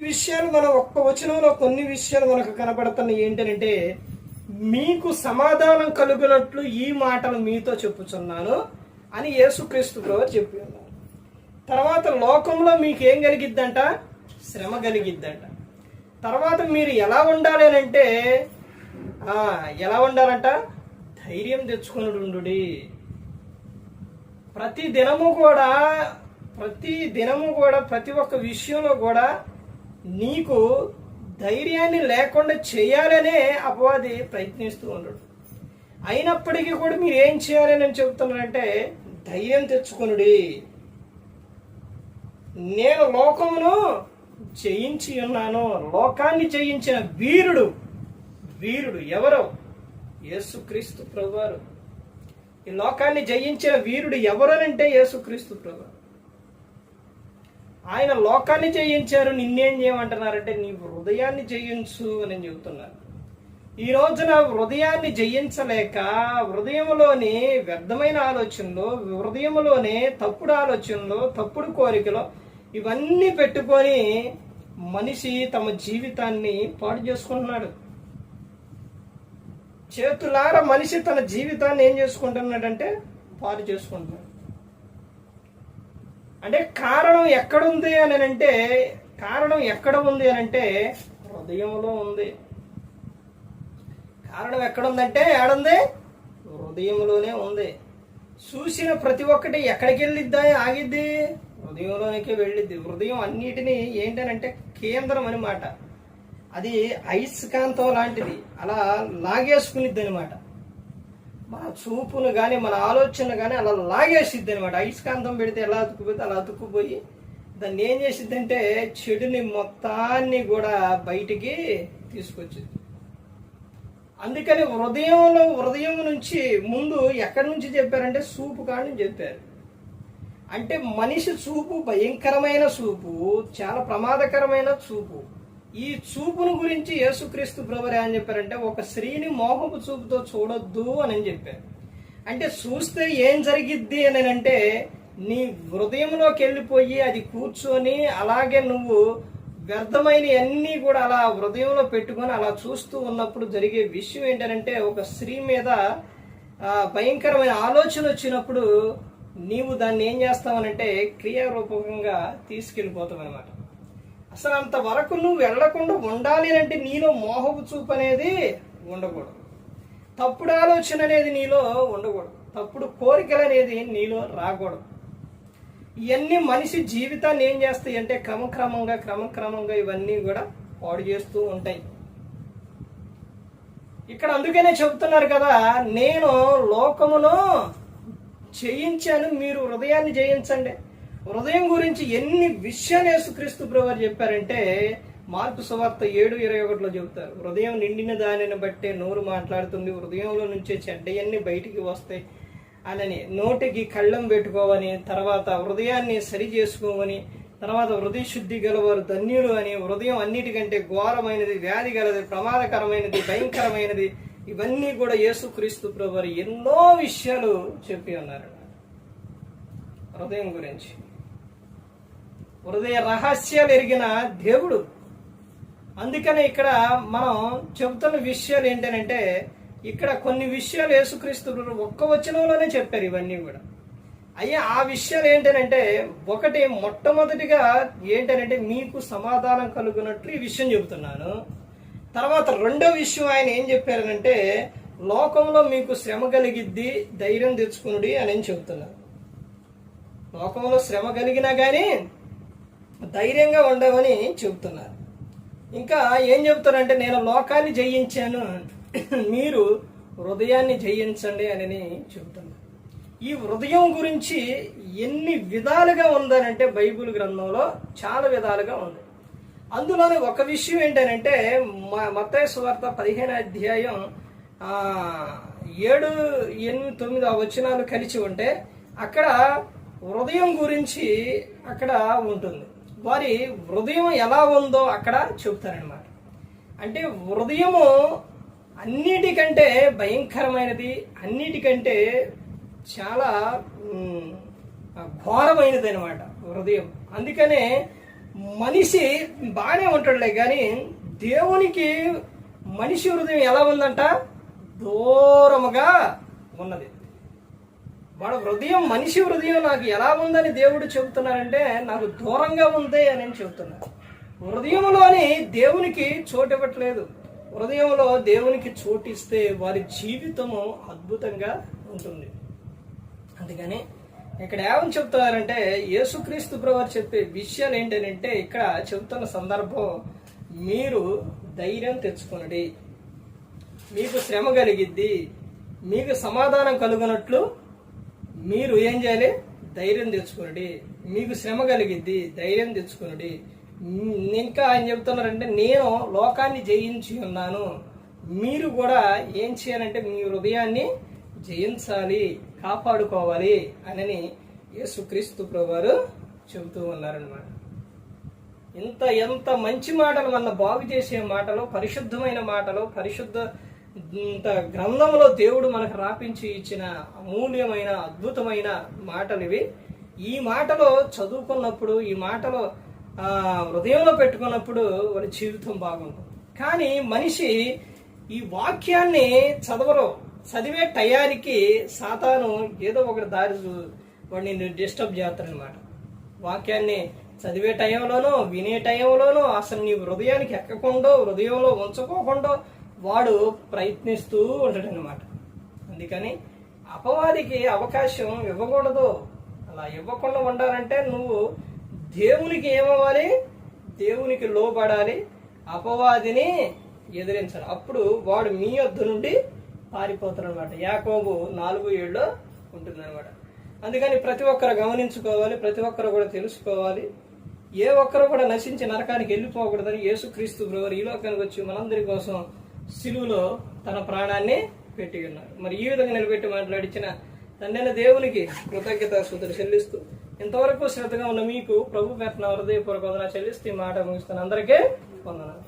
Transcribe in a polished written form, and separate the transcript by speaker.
Speaker 1: విషయాలు మనం ఒక్క వచనంలో కొన్ని విషయాలు మనకు కనబడుతున్నాయి. ఏంటంటే, మీకు సమాధానం కలుగునట్లు ఈ మాటలు మీతో చెప్పుచున్నాను అని యేసుక్రీస్తు ప్రభువు చెప్పి ఉన్నారు. తర్వాత లోకంలో మీకు ఏం కలిగిద్దంట? శ్రమ కలిగిద్దంట. తర్వాత మీరు ఎలా ఉండాలి అని అంటే, ఎలా ఉండాలంట? ధైర్యం తెచ్చుకొని ఉండుడి. ప్రతి దినము కూడా ప్రతి ఒక్క విషయంలో కూడా నీకు ధైర్యాన్ని లేకుండా చేయాలనే అపవాది ప్రయత్నిస్తూ ఉండడు. అయినప్పటికీ కూడా మీరు ఏం చేయాలని నేను చెబుతున్నానంటే, ధైర్యం తెచ్చుకొనుడి. నేను లోకమును జయించి ఉన్నాను. లోకాన్ని జయించిన వీరుడు ఎవరు? యేసుక్రీస్తు ప్రభువారు. ఈ లోకాన్ని జయించిన వీరుడు ఎవరనంటే యేసుక్రీస్తు ప్రభువారు. ఆయన లోకాన్ని జయించారు. నిన్నేం చేయమంటున్నారంటే, నీ హృదయాన్ని జయించు అని చెబుతున్నారు. ఈ రోజున హృదయాన్ని జయించలేక హృదయంలోని వ్యర్థమైన ఆలోచనలు, హృదయంలోనే తప్పుడు ఆలోచనలు, తప్పుడు కోరికలు ఇవన్నీ పెట్టుకొని మనిషి తమ జీవితాన్ని పాడు చేసుకుంటున్నాడు. చేతులారా మనిషి తన జీవితాన్ని ఏం చేసుకుంటున్నాడంటే పాడు చేసుకుంటున్నాడు. అంటే కారణం ఎక్కడుంది అని అంటే, హృదయంలో ఉంది. కారణం ఎక్కడుందంటే ఏడుంది? హృదయంలోనే ఉంది. చూసిన ప్రతి ఒక్కటి ఎక్కడికి వెళ్ళిద్దా? ఆగిద్ది? హృదయంలోనికి వెళ్ళిద్ది. హృదయం అన్నిటినీ ఏంటనంటే కేంద్రం అనమాట. అది అయస్కాంతం లాంటిది, అలా లాగేసుకునిద్ది అనమాట. మన చూపును కానీ మన ఆలోచనలు కానీ అలా లాగేసిద్ది అనమాట. అయస్కాంతం పెడితే ఎలా అతుక్కుపోతే అలా అతుక్కుపోయి దాన్ని ఏం చేసిద్ది అంటే చెడుని మొత్తాన్ని కూడా బయటికి తీసుకొచ్చింది. అందుకని హృదయం నుంచి ముందు ఎక్కడి నుంచి చెప్పారంటే చూపు కాడి నుంచి చెప్పారు. అంటే మనిషి చూపు భయంకరమైన చూపు, చాలా ప్రమాదకరమైన చూపు. ఈ చూపును గురించి యేసుక్రీస్తు ప్రభువు ఏమని చెప్పారంటే, ఒక స్త్రీని మోహపు చూపుతో చూడొద్దు అని చెప్పారు. అంటే చూస్తే ఏం జరిగిద్ది అని అంటే, నీ హృదయంలోకి వెళ్ళిపోయి అది కూర్చొని అలాగే నువ్వు వ్యర్థమైన అన్నీ కూడా అలా హృదయంలో పెట్టుకొని అలా చూస్తూ ఉన్నప్పుడు జరిగే విషయం ఏంటంటే, ఒక స్త్రీ మీద భయంకరమైన ఆలోచన వచ్చినప్పుడు నీవు దాన్ని ఏం చేస్తావనంటే క్రియారూపకంగా తీసుకెళ్ళిపోతావు అనమాట. అసలు అంతవరకు నువ్వు వెళ్లకుండా ఉండాలి అంటే నీలో మోహపు చూపు అనేది ఉండకూడదు, తప్పుడు ఆలోచన అనేది నీలో ఉండకూడదు, తప్పుడు కోరికలు అనేది నీలో రాకూడదు. ఇవన్నీ మనిషి జీవితాన్ని ఏం చేస్తాయి అంటే క్రమక్రమంగా ఇవన్నీ కూడా పాడు చేస్తూ ఉంటాయి. ఇక్కడ అందుకనే చెబుతున్నారు కదా, నేను లోకమును జయించాను, మీరు హృదయాన్ని జయించండి. హృదయం గురించి ఎన్ని విషయాలు యేసుక్రీస్తు ప్రభువు చెప్పారంటే, మార్కు సువార్త 7:21 చెబుతారు. హృదయం నిండిన దానిని బట్టే నోరు మాట్లాడుతుంది, హృదయంలో నుంచే చెడ్డయన్నీ బయటికి వస్తాయి అని, నోటికి కళ్ళం పెట్టుకోవని, తర్వాత హృదయాన్ని సరి చేసుకోవని, తర్వాత హృదయ శుద్ధి గలవారు ధన్యులు అని, హృదయం అన్నిటికంటే ఘోరమైనది, వ్యాధి గలది, ప్రమాదకరమైనది, భయంకరమైనది, ఇవన్నీ కూడా యేసుక్రీస్తు ప్రభువు ఎన్నో విషయాలు చెప్పి ఉన్నారు హృదయం గురించి. హృదయ రహస్యాలు ఎరిగిన దేవుడు. అందుకనే ఇక్కడ మనం చెబుతున్న విషయాలు ఏంటంటే, ఇక్కడ కొన్ని విషయాలు యేసుక్రీస్తు ఒక్క వచనంలోనే చెప్పారు ఇవన్నీ కూడా. అయ్యా ఆ విషయాలు ఏంటంటే, ఒకటి మొట్టమొదటిగా ఏంటంటే మీకు సమాధానం కలుగునట్లు ఈ విషయం చెబుతున్నాను. తర్వాత రెండో విషయం ఆయన ఏం చెప్పారనంటే, లోకంలో మీకు శ్రమ కలిగిద్ది, ధైర్యం తెచ్చుకునుడి అని చెబుతున్నారు. లోకంలో శ్రమ కలిగినా కానీ ధైర్యంగా ఉండవని చెబుతున్నారు. ఇంకా ఏం చెబుతారంటే, నేను లోకాన్ని జయించాను, మీరు హృదయాన్ని జయించండి అని చెబుతున్నారు. ఈ హృదయం గురించి ఎన్ని విధాలుగా ఉందనంటే బైబిల్ గ్రంథంలో చాలా విధాలుగా ఉంది. అందులోనే ఒక విషయం ఏంటంటే, మత్తయి సువార్త 15 7, 8, 9 వచనాలు కలిసి ఉంటే అక్కడ హృదయం గురించి అక్కడ ఉంటుంది. వారి హృదయం ఎలా ఉందో అక్కడ చెబుతారనమాట. అంటే హృదయము అన్నిటికంటే భయంకరమైనది, అన్నిటికంటే చాలా ఘోరమైనది అనమాట హృదయం. అందుకనే మనిషి బాగానే ఉంటాడులే కానీ దేవునికి మనిషి హృదయం ఎలా ఉందంట? దూరముగా ఉన్నది. వాడు హృదయం, మనిషి హృదయం నాకు ఎలా ఉందని దేవుడు చెబుతున్నారంటే నాకు దూరంగా ఉంది అని చెబుతున్నారు. హృదయంలోని దేవునికి చోటు ఇవ్వట్లేదు. హృదయంలో దేవునికి చోటిస్తే వారి జీవితము అద్భుతంగా ఉంటుంది. అందుకని ఇక్కడ ఏమని చెప్తున్నారంటే యేసుక్రీస్తు ప్రభువారు చెప్పే విషయాలు ఏంటంటే ఇక్కడ చెబుతున్న సందర్భం, మీరు ధైర్యం తెచ్చుకొనండి, మీకు శ్రమ కలిగిద్ది, మీకు సమాధానం కలుగునట్లు మీరు ఏం చేయాలి? ధైర్యం తెచ్చుకోండి. మీకు శ్రమ కలిగిద్ది, ధైర్యం తెచ్చుకోండి. ఇంకా ఆయన చెప్తున్నారంటే నేను లోకాన్ని జయించి ఉన్నాను, మీరు కూడా ఏం చేయాలంటే మీ హృదయాన్ని జయించాలి, కాపాడుకోవాలి అని యేసుక్రీస్తు ప్రభువారు చెబుతూ ఉన్నారన్నమాట. ఎంత మంచి మాటలు, మన బాగు చేసే మాటలు, పరిశుద్ధమైన మాటలు, పరిశుద్ధ గ్రంథంలో దేవుడు మనకు రాపించి ఇచ్చిన అమూల్యమైన అద్భుతమైన మాటలు ఇవి. ఈ మాటలో చదువుకున్నప్పుడు, ఈ మాటలో హృదయంలో పెట్టుకున్నప్పుడు వాడి జీవితం బాగుంటుంది. కానీ మనిషి ఈ వాక్యాన్ని చదవరు. చదివే టయానికి సాతాను ఏదో ఒకటి దారి వాడిని డిస్టర్బ్ చేస్తాడనమాట. వాక్యాన్ని చదివే టైంలోనో వినే టైంలోనో అసలు నీ హృదయానికి ఎక్కకుండా, హృదయంలో ఉంచుకోకుండా వాడు ప్రయత్నిస్తూ ఉంటాడు అనమాట. అందుకని అపవాదికి అవకాశం ఇవ్వకూడదు. అలా ఇవ్వకుండా ఉండాలంటే నువ్వు దేవునికి ఏమవ్వాలి? దేవునికి లోబడాలి, అపవాదిని ఎదిరించాలి. అప్పుడు వాడు మీ యొద్ద నుండి పారిపోతాడు అనమాట. యాకోబు 4:7 ఉంటుంది అనమాట. అందుకని ప్రతి ఒక్కరు గమనించుకోవాలి, ప్రతి ఒక్కరు కూడా తెలుసుకోవాలి. ఏ ఒక్కరు కూడా నశించి నరకానికి వెళ్ళిపోకూడదని యేసుక్రీస్తు ప్రభువారు ఈ లోకానికి వచ్చి మనందరి కోసం సిలువలో తన ప్రాణాన్ని పెట్టి ఉన్నారు. మరి ఈ విధంగా నిలబెట్టి మాట్లాడించిన తండ్రి దేవునికి కృతజ్ఞతాస్తుతులు చెల్లిస్తూ ఇంతవరకు శ్రద్ధగా ఉన్న మీకు ప్రభు పెట్టిన హృదయపూర్వక వందనాలు చెల్లిస్తూ ఈ మాట ముగిస్తాను. అందరికీ వందనాలు.